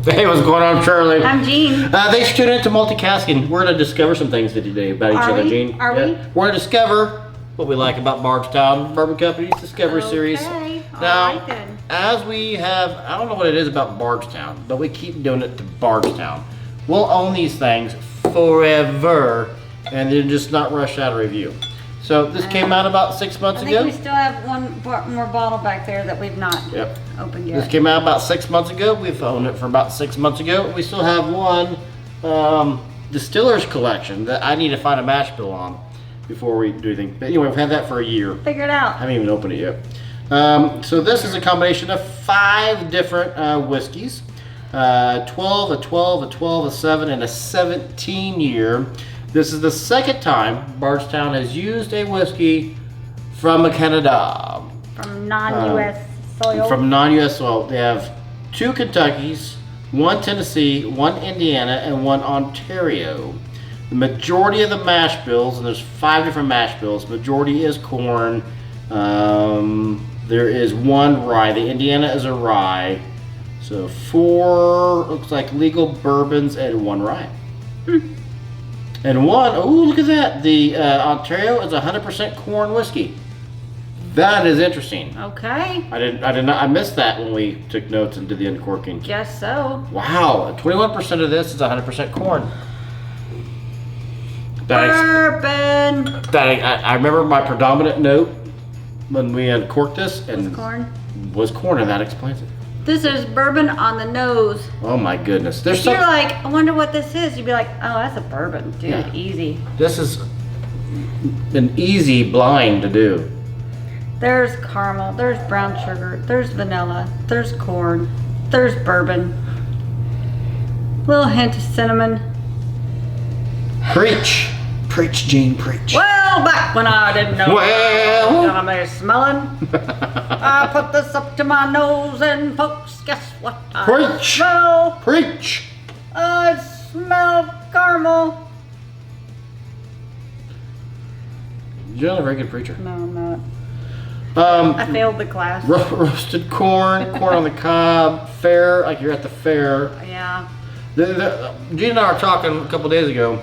Hey, what's going on, Charlie? I'm Jean. Thanks for tuning in to Multicasking. We're going to discover some things today about each other, Jean. Are we? We're going to discover what we like about Bardstown Bourbon Company's Discovery Series. Now, right then. as we have, I don't know what it is about Bardstown, but we keep doing it to Bardstown. We'll own these things forever and then just not rush out a review. So this came out about 6 months I ago. think we still have one more bottle back there that we've not opened yet. This came out about 6 months ago. We've owned it for about 6 months ago. We still have one distillers collection that I need to find a mash bill on before we do anything. But anyway, we've had that for a year. Figure it out. I haven't even opened it yet. So this is a combination of 5 different whiskeys. 12, a 12, a 12, a 7, and a 17 year. This is the second time Bardstown has used a whiskey from Canada. From non-U.S. soil. From non-U.S. soil. They have 2 Kentuckys, 1 Tennessee, 1 Indiana, and 1 Ontario. The majority of the mash bills, and there's 5 different mash bills, majority is corn. There is 1 rye. The Indiana is a rye. So 4, looks like legal bourbons and 1 rye. And 1, oh look at that. The Ontario is 100% corn whiskey. That is interesting. Okay. I missed that when we took notes and did the uncorking. Guess so. Wow, 21% of this is 100% corn. Bourbon. I remember my predominant note when we uncorked this and was corn, and that explains it. This is bourbon on the nose. Oh my goodness. If you're like, I wonder what this is, you'd be like, oh, that's a bourbon, dude. Yeah. Easy. This is an easy blind to do. There's caramel, there's brown sugar, there's vanilla, there's corn, there's bourbon. Little hint of cinnamon. Preach. Preach, Jean, preach. Well, back when I didn't know Well. what I was smelling, I put this up to my nose and folks, guess what I Preach. smell? Preach. I smell caramel. You're not a very good preacher. No, I'm not. I failed the class. Roasted corn, corn on the cob, fair, like you're at the fair. Yeah. Gene and I were talking a couple days ago.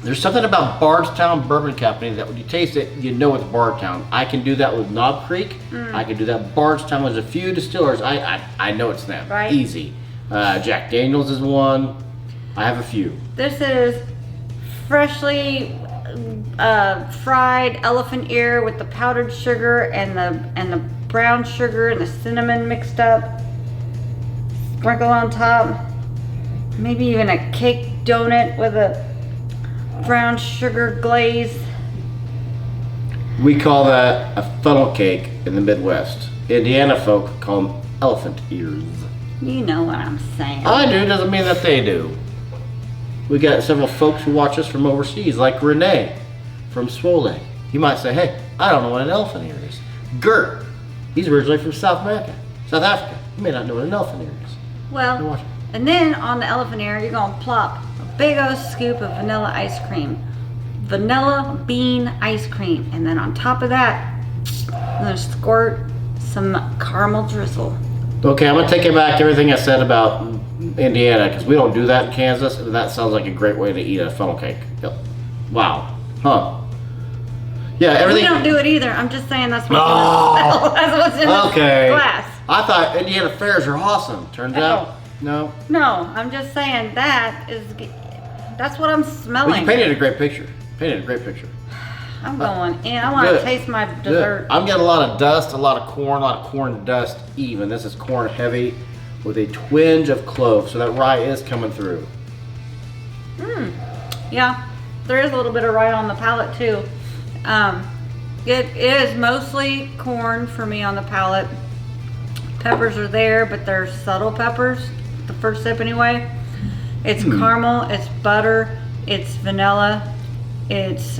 There's something about Bardstown Bourbon Company that when you taste it, you know it's Bardstown. I can do that with Knob Creek. I can do that Bardstown. There's a few distillers. I know it's them. Right. Easy. Jack Daniels is one. I have a few. This is freshly fried elephant ear with the powdered sugar and the brown sugar and the cinnamon mixed up. Sprinkle on top. Maybe even a cake donut with a brown sugar glaze. We call that a funnel cake in the Midwest. Indiana folk call them elephant ears. You know what I'm saying. I do, doesn't mean that they do. We got several folks who watch us from overseas, like Renee from Swole. You might say, hey, I don't know what an elephant ear is. Gert, he's originally from South Africa. You may not know what an elephant ear is. Well, and then on the elephant ear, you're gonna plop a big old scoop of vanilla ice cream. Vanilla bean ice cream. And then on top of that, I'm gonna squirt some caramel drizzle. Okay, I'm gonna take it back to everything I said about Indiana, because we don't do that in Kansas, and that sounds like a great way to eat a funnel cake. Yep. Wow. Huh. Yeah, everything. We don't do it either. I'm just saying that's what's in the that's what's in the glass. I thought Indiana fairs are awesome. Turns out, no. No, I'm just saying that's what I'm smelling. But you painted a great picture. I'm going in. I want to taste my dessert. Good. I'm getting a lot of dust, a lot of corn dust even. This is corn heavy with a twinge of clove, so that rye is coming through. Yeah, there is a little bit of rye on the palate too. It is mostly corn for me on the palate. Peppers are there, but they're subtle peppers. The first sip anyway. It's caramel, it's butter, it's vanilla, it's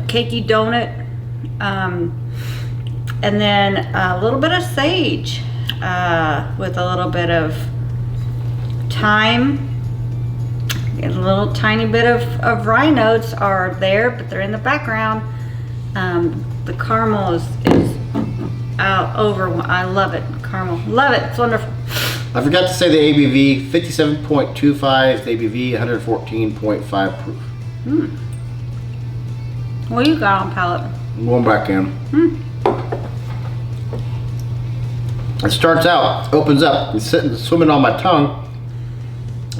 cakey donut, and then a little bit of sage with a little bit of thyme. A little tiny bit of rye notes are there, but they're in the background. The caramel is out over. I love it. Caramel. Love it. It's wonderful. I forgot to say the ABV, 57.25, the ABV, 114.5 proof. What you got on palate? I'm going back in. It starts out, opens up, it's sitting, swimming on my tongue.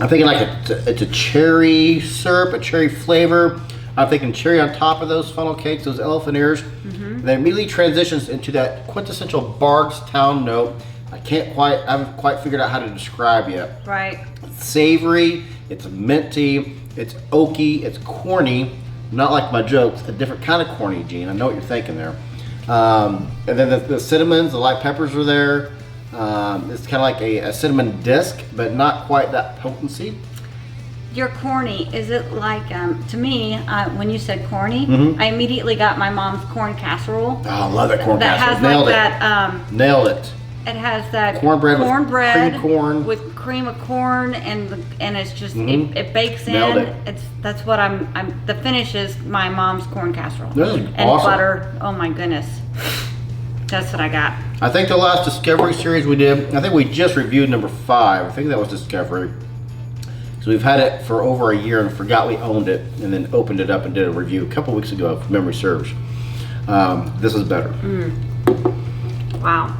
I'm thinking like it's a cherry syrup, a cherry flavor. I'm thinking cherry on top of those funnel cakes, those elephant ears. Then immediately transitions into that quintessential Bardstown note. I haven't quite figured out how to describe yet. Right. It's savory, it's minty, it's oaky, it's corny. Not like my jokes, a different kind of corny, Gene. I know what you're thinking there. And then the cinnamons, the light peppers are there. It's kind of like a cinnamon disc, but not quite that potency. You're corny. Is it like, to me, when you said corny, I immediately got my mom's corn casserole. Oh, I love that corn That casserole. has Nailed like it. that, Nailed it. it has that Cornbread with cream corn. with cream of corn, and it's just, it bakes Nailed in. it. That's what the finish is my mom's corn casserole. This is and awesome. butter. Oh my goodness. That's what I got. I think the last Discovery series we did, I think we just reviewed number 5. I think that was Discovery. So we've had it for over a year and forgot we owned it, and then opened it up and did a review a couple weeks ago, if memory serves. This is better. Wow.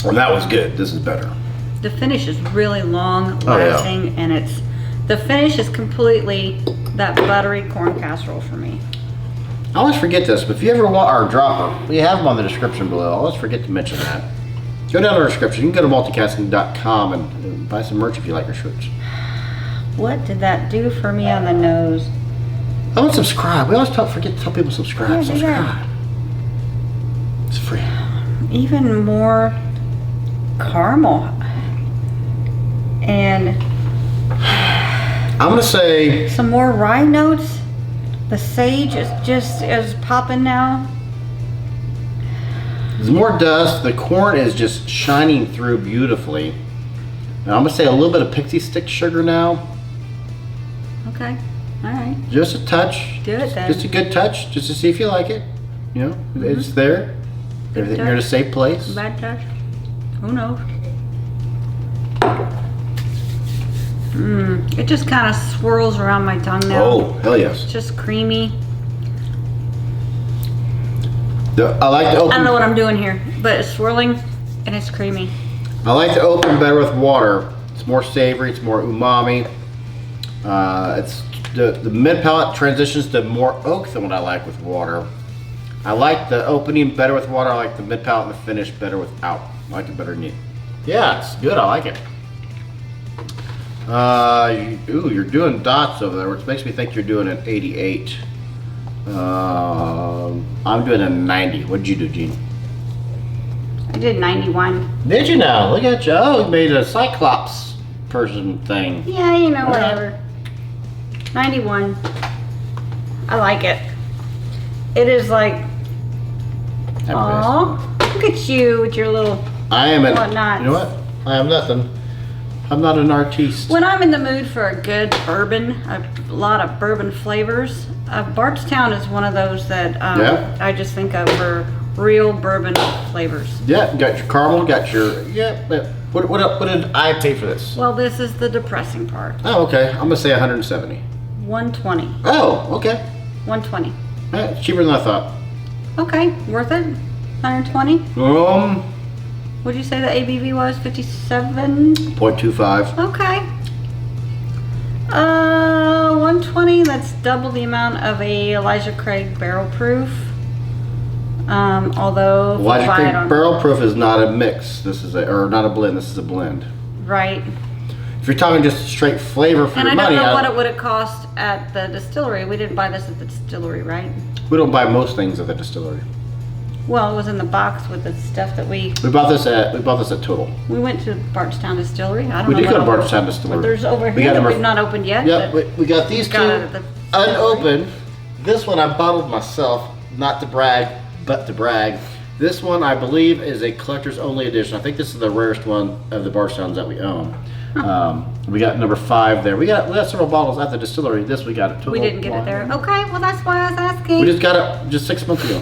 And that was good. This is better. The finish is really long Oh, yeah. lasting, and the finish is completely that buttery corn casserole for me. I always forget this, but if you ever want our dropper, we have them on the description below. I always forget to mention that. Go down to our description. You can go to multicasking.com and buy some merch if you like our shirts. What did that do for me on the nose? Oh, and subscribe. We always forget to tell people subscribe. Yeah, do Subscribe. that. It's free. Even more caramel. And I'm gonna say some more rye notes. The sage is popping now. there's more dust. The corn is just shining through beautifully. Now I'm gonna say a little bit of pixie stick sugar now. Okay. All right. Just a touch. Do it then. Just a good touch, just to see if you like it. You know, it's there. Everything, you're in a safe place. Bad touch. Who knows? It just kind of swirls around my tongue now. Oh, hell yes. It's just creamy. I like to I don't know open. what I'm doing here, but it's swirling and it's creamy. I like to open better with water. It's more savory. It's more umami. It's the mid palate transitions to more oak than what I like with water. I like the opening better with water. I like the mid palate and the finish better without. I like it better than you. Yeah, it's good. I like it. Ooh, you're doing dots over there, which makes me think you're doing an 88. I'm doing a 90. What'd you do, Gene? I did 91. Did you now? Look at you. Oh, you made a Cyclops person thing. Yeah, you know, whatever. 91. I like it. It is like, oh, look at you with your little I am whatnots. You know what? I am nothing. I'm not an artiste. When I'm in the mood for a good bourbon, a lot of bourbon flavors, Bardstown is one of those that Yeah. I just think of for real bourbon flavors. Yeah, you got your caramel, got your but what did I pay for this? Well, this is the depressing part. Oh, okay. I'm gonna say 170. 120. Oh, okay. 120. It's cheaper than I thought. Okay, worth it? 120? What'd you say the ABV was? 57? 0.25. Okay. 120, that's double the amount of a Elijah Craig barrel proof. Although if you Elijah buy Craig it on- Barrel Proof is not a mix. This is or not a blend. This is a blend. Right. If you're talking just straight flavor for And I your don't money, know what it would have cost at the distillery. We didn't buy this at the distillery, right? we don't buy most things at the distillery. Well, it was in the box with the stuff that we We bought this at Total. went to Bardstown Distillery. I don't We know. did go to what Bardstown But Distillery. there's over We here got that number- we've not opened yet. Yep, but we got these got two it at the distillery. unopened. This one I bottled myself, not to brag, but to brag. This one I believe is a collector's only edition. I think this is the rarest one of the Bardstowns that we own. We got number 5 there. We got several bottles at the distillery. This we got at Total. We didn't get it there. Okay, well that's why I was asking. We just got it just 6 months ago.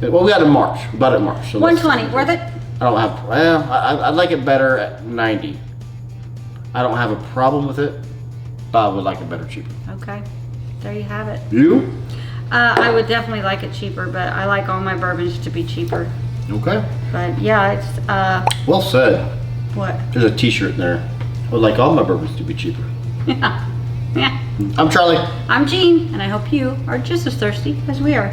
Well, we got it in March. We bought it in March. So 120, worth it? I don't have, well, I'd like it better at 90. I don't have a problem with it, but I would like it better cheaper. Okay, there you have it. You? I would definitely like it cheaper, but I like all my bourbons to be cheaper. Okay. But yeah, it's, Well said. what? There's a t-shirt in there. I would like all my bourbons to be cheaper. Yeah. Yeah. I'm Charlie. I'm Jean, and I hope you are just as thirsty as we are.